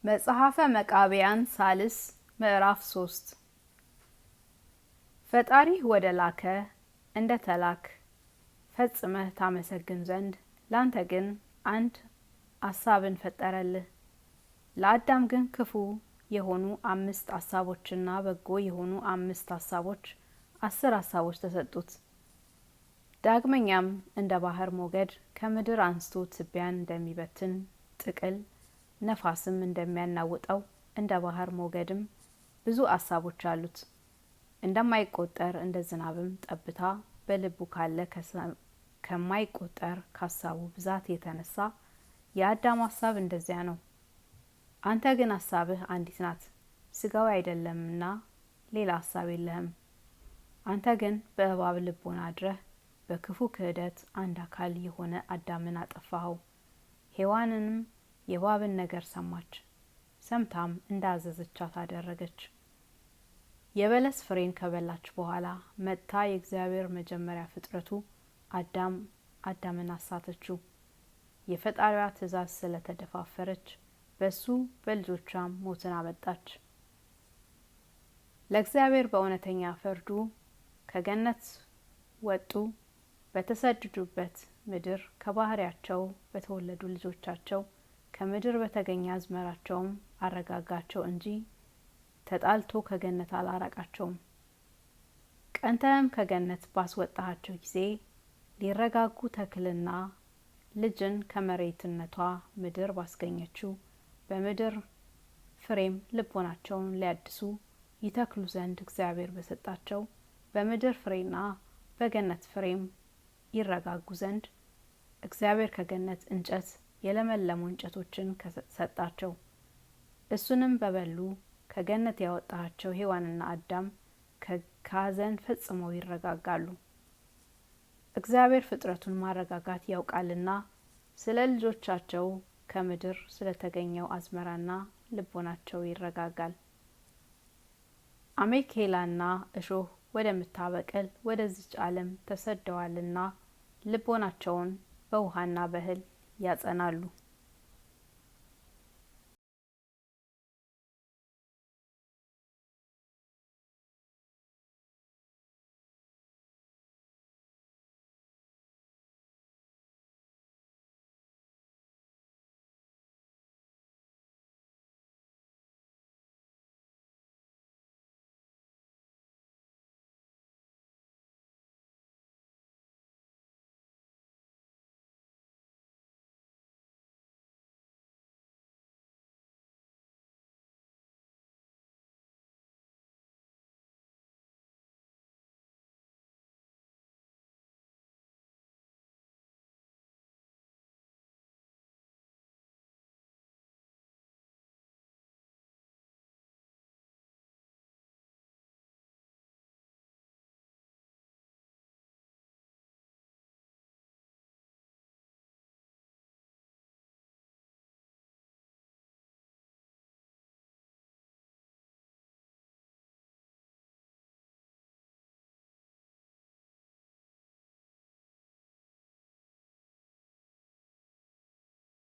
መጽሐፈ መቃብያን ሳልስ ምዕራፍ 3 ፈጣሪህ ወደ ላከ እንደ ተላክ ፈጽመህ ታመሰግን ዘንድ ላንተ ግን አንድ አሳብን ፈጠረልህ። ለአዳም ግን ክፉ የሆኑ 5 አሳቦችና በጎ የሆኑ 5 አሳቦች 10 አሳቦች ተሰጡት። ዳግመኛም እንደ ባህር ሞገድ ከምድር አንስቶ ትቢያን እንደሚበትን ጥቅል ነፋስም እንደሚያናውጠው እንደ ባህር ሞገድም ብዙ አሳቦች አሉት። እንደማይቆጠር እንደ ዝናብም ጠብታ በልቡ ካለ ከማይቆጠር ካሳቡ ብዛት የተነሳ የአዳም ሀሳብ እንደዚያ ነው። አንተ ግን ሀሳብህ አንዲት ናት፣ ስጋዊ አይደለምና ሌላ ሀሳብ የለህም። አንተ ግን በእባብ ልቦና አድረህ በክፉ ክህደት አንድ አካል የሆነ አዳምን አጠፋኸው። ሔዋንንም የእባብን ነገር ሰማች፣ ሰምታም እንዳዘዘቻት አደረገች። የበለስ ፍሬን ከበላች በኋላ መጥታ የእግዚአብሔር መጀመሪያ ፍጥረቱ አዳምን አሳተችው። የፈጣሪዋ ትእዛዝ ስለተደፋፈረች በሱ በልጆቿም ሞትን አመጣች። ለእግዚአብሔር በእውነተኛ ፍርዱ ከገነት ወጡ። በተሰደዱበት ምድር ከባህሪያቸው በተወለዱ ልጆቻቸው ከምድር በተገኘ አዝመራቸውም አረጋጋቸው እንጂ ተጣልቶ ከገነት አላራቃቸውም። ቀንተህም ከገነት ባስወጣሃቸው ጊዜ ሊረጋጉ ተክልና ልጅን ከመሬትነቷ ምድር ባስገኘችው በምድር ፍሬም ልቦናቸውን ሊያድሱ ይተክሉ ዘንድ እግዚአብሔር በሰጣቸው በምድር ፍሬና በገነት ፍሬም ይረጋጉ ዘንድ እግዚአብሔር ከገነት እንጨት የለመለሙ እንጨቶችን ሰጣቸው። እሱንም በበሉ ከገነት ያወጣቸው ሔዋንና አዳም ከሐዘን ፈጽመው ይረጋጋሉ። እግዚአብሔር ፍጥረቱን ማረጋጋት ያውቃልና ስለ ልጆቻቸው ከምድር ስለተገኘው አዝመራና ልቦናቸው ይረጋጋል። አሜኬላና እሾህ ወደምታበቅል ወደዚች ዓለም ተሰደዋልና ልቦናቸውን በውሃና በእህል ያጸናሉ።